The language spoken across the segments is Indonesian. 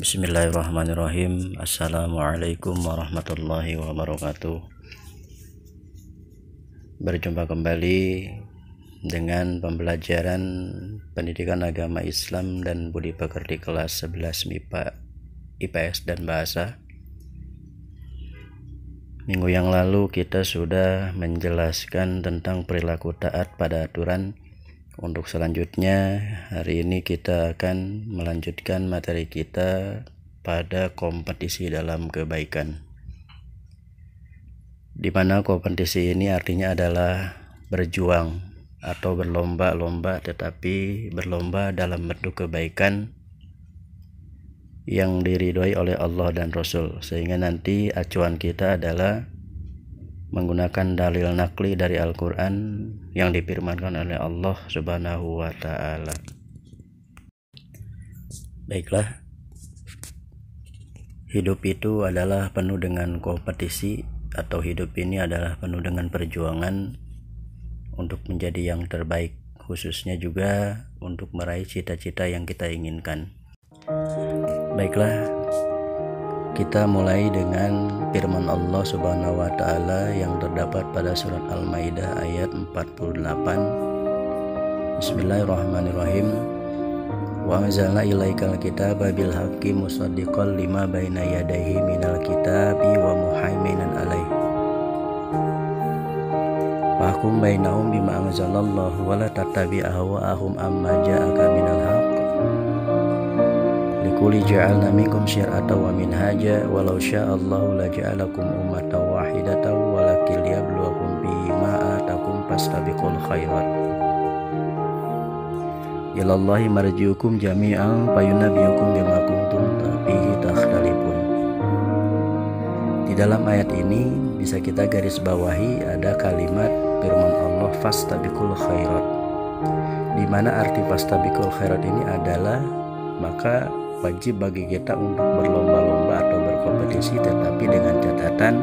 Bismillahirrahmanirrahim. Assalamualaikum warahmatullahi wabarakatuh. Berjumpa kembali dengan pembelajaran pendidikan agama Islam dan budi pekerti kelas 11 MIPA, IPS dan Bahasa. Minggu yang lalu kita sudah menjelaskan tentang perilaku taat pada aturan. Untuk selanjutnya, hari ini kita akan melanjutkan materi kita pada kompetisi dalam kebaikan, di mana kompetisi ini artinya adalah berjuang atau berlomba-lomba, tetapi berlomba dalam bentuk kebaikan yang diridhoi oleh Allah dan Rasul, sehingga nanti acuan kita adalah menggunakan dalil nakli dari Al-Quran yang difirmankan oleh Allah Subhanahu wa Ta'ala. Baiklah, hidup itu adalah penuh dengan kompetisi, atau hidup ini adalah penuh dengan perjuangan untuk menjadi yang terbaik, khususnya juga untuk meraih cita-cita yang kita inginkan. Baiklah, kita mulai dengan firman Allah Subhanahu wa Ta'ala yang terdapat pada surat Al-Maidah ayat 48. Bismillahirrahmanirrahim. Wa anzalna ilaikal kitaba bil haqqi musaddiqan lima baina yadayhi minal kitabi wa muhaiminan alaihi. Fahkum bainahum bima anzalallahu wa la tattabi' ahwa'ahum amma ja'aka minal haqq. Likuli ja'alna minkum syir'atan wa minhaja walau sya'allahu laja'alakum ummatan wahidatan walakin liyabluwakum bima atakum fastabiqul khairat. Ilallahi marji'ukum jami'an fayunabbi'ukum bima kuntum fihi takhtalifun. Di dalam ayat ini bisa kita garis bawahi ada kalimat firman Allah fastabiqul khairat, di mana arti fastabiqul khairat ini adalah maka wajib bagi kita untuk berlomba-lomba atau berkompetisi, tetapi dengan catatan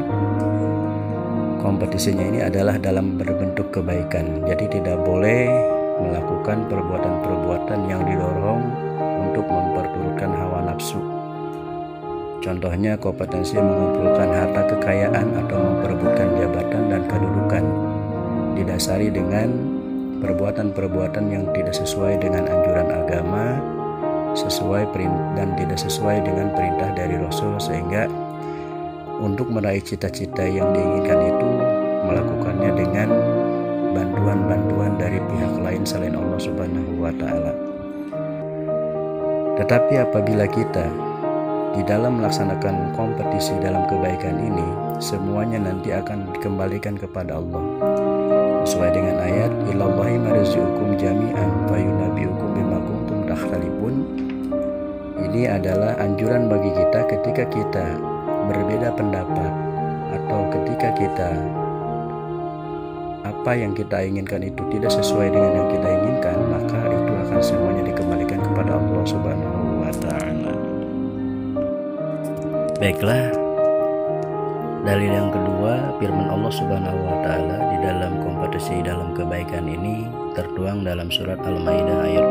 kompetisinya ini adalah dalam berbentuk kebaikan. Jadi tidak boleh melakukan perbuatan-perbuatan yang didorong untuk memperturutkan hawa nafsu. Contohnya kompetensi mengumpulkan harta kekayaan atau memperebutkan jabatan dan kedudukan, didasari dengan perbuatan-perbuatan yang tidak sesuai dengan anjuran agama, dan tidak sesuai dengan perintah dari Rasul, sehingga untuk meraih cita-cita yang diinginkan itu melakukannya dengan bantuan-bantuan dari pihak lain selain Allah Subhanahu wa Ta'ala. Tetapi apabila kita di dalam melaksanakan kompetisi dalam kebaikan ini, semuanya nanti akan dikembalikan kepada Allah sesuai dengan ayat ilallahi marji'ukum jami'an fayunabbi'ukum bima kuntum takhtalifun. Ini adalah anjuran bagi kita ketika kita berbeda pendapat atau ketika kita apa yang kita inginkan itu tidak sesuai dengan yang kita inginkan, maka itu akan semuanya dikembalikan kepada Allah Subhanahu wa Ta'ala. Baiklah, dalil yang kedua, firman Allah Subhanahu wa Ta'ala di dalam kompetisi dalam kebaikan ini tertuang dalam surat Al-Maidah ayat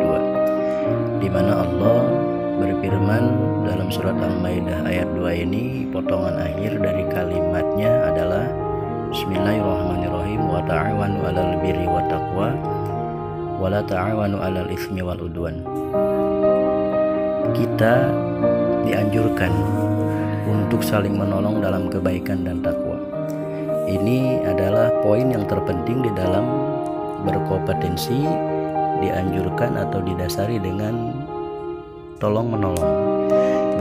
2, di mana Allah berfirman dalam surat Al-Maidah ayat 2 ini, potongan akhir dari kalimatnya adalah Bismillahirrahmanirrahim, wa ta'awanu 'alal birri wat taqwa wa la ta'awanu 'alal itsmi wal udwan. Kita dianjurkan untuk saling menolong dalam kebaikan dan takwa. Ini adalah poin yang terpenting di dalam berkompetensi, dianjurkan atau didasari dengan tolong menolong,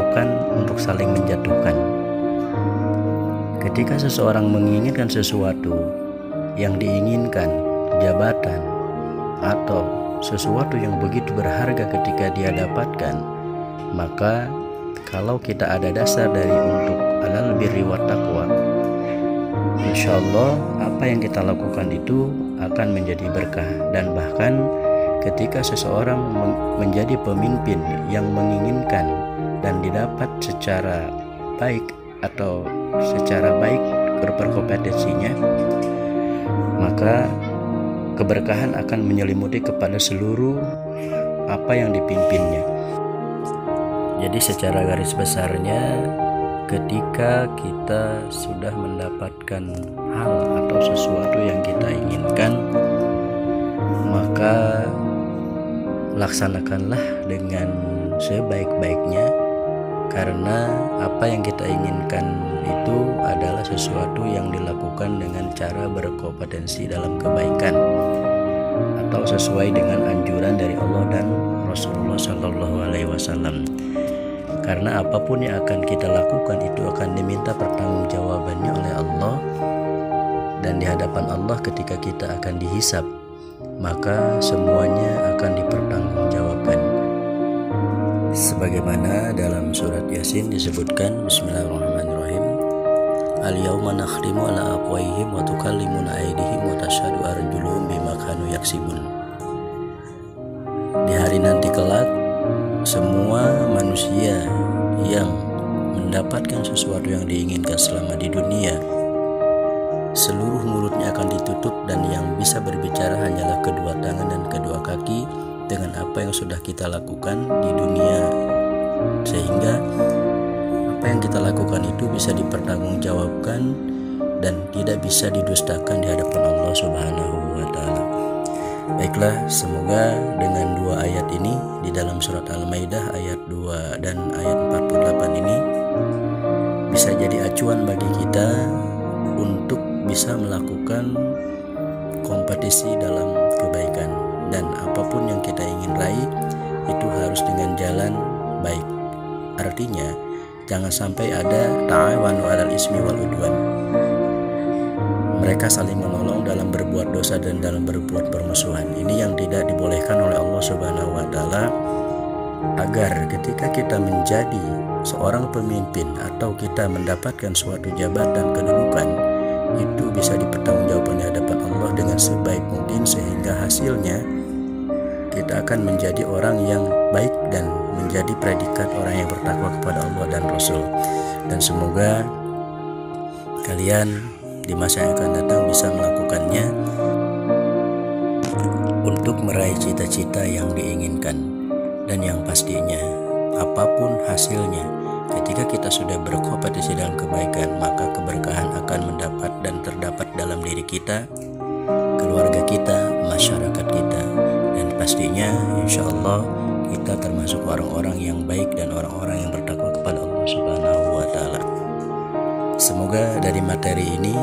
bukan untuk saling menjatuhkan. Ketika seseorang menginginkan sesuatu yang diinginkan, jabatan atau sesuatu yang begitu berharga ketika dia dapatkan, maka kalau kita ada dasar dari untuk alal birri wat taqwa, insyaallah apa yang kita lakukan itu akan menjadi berkah. Dan bahkan ketika seseorang menjadi pemimpin yang menginginkan dan didapat secara baik atau secara baik berkompetensinya, maka keberkahan akan menyelimuti kepada seluruh apa yang dipimpinnya. Jadi secara garis besarnya, ketika kita sudah mendapatkan hal atau sesuatu yang kita inginkan, maka laksanakanlah dengan sebaik-baiknya, karena apa yang kita inginkan itu adalah sesuatu yang dilakukan dengan cara berkompetensi dalam kebaikan atau sesuai dengan anjuran dari Allah dan Rasulullah Shallallahu Alaihi Wasallam. Karena apapun yang akan kita lakukan itu akan diminta pertanggungjawabannya oleh Allah, dan di hadapan Allah ketika kita akan dihisab, maka semuanya akan dipertanggungjawabkan. Sebagaimana dalam surat Yasin disebutkan, Bismillahirrahmanirrahim, Al-yawma nakhtimu ala afwahihim wa tukallimuna aydihim wa tashhadu arjuluhum bima kanu yaksibun. Di hari nanti kelak, semua manusia yang mendapatkan sesuatu yang diinginkan selama di dunia, seluruh mulutnya akan ditutup, dan yang bisa berbicara hanyalah kedua tangan dan kedua kaki dengan apa yang sudah kita lakukan di dunia, sehingga apa yang kita lakukan itu bisa dipertanggungjawabkan dan tidak bisa didustakan di hadapan Allah Subhanahu wa Ta'ala. Baiklah, semoga dengan dua ayat ini di dalam surat Al-Maidah ayat 2 dan ayat 48 ini bisa jadi acuan bagi kita untuk bisa melakukan kompetisi dalam kebaikan, dan apapun yang kita ingin raih itu harus dengan jalan baik. Artinya jangan sampai ada ta'awanu 'alal ismi wal udwan. Mereka saling menolong dalam berbuat dosa dan dalam berbuat permusuhan. Ini yang tidak dibolehkan oleh Allah Subhanahu wa Ta'ala, agar ketika kita menjadi seorang pemimpin atau kita mendapatkan suatu jabatan kedudukan, itu bisa dipertanggungjawabkan di hadapan Allah dengan sebaik mungkin, sehingga hasilnya kita akan menjadi orang yang baik dan menjadi predikat orang yang bertakwa kepada Allah dan Rasul. Dan semoga kalian di masa yang akan datang bisa melakukannya untuk meraih cita-cita yang diinginkan. Dan yang pastinya, apapun hasilnya, ketika kita sudah berkompetisi dalam kebaikan, maka keberkahan akan mendapat dan terdapat dalam diri kita, keluarga kita, masyarakat kita, dan pastinya insya Allah kita termasuk orang-orang yang baik dan orang-orang yang bertakwa kepada Allah Subhanahu wa Ta'ala. Semoga dari materi ini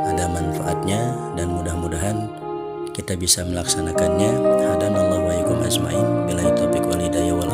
ada manfaatnya, dan mudah-mudahan kita bisa melaksanakannya. Hadanallahu wa iyyakum ajmain. Billahi taufiq wal hidayah wal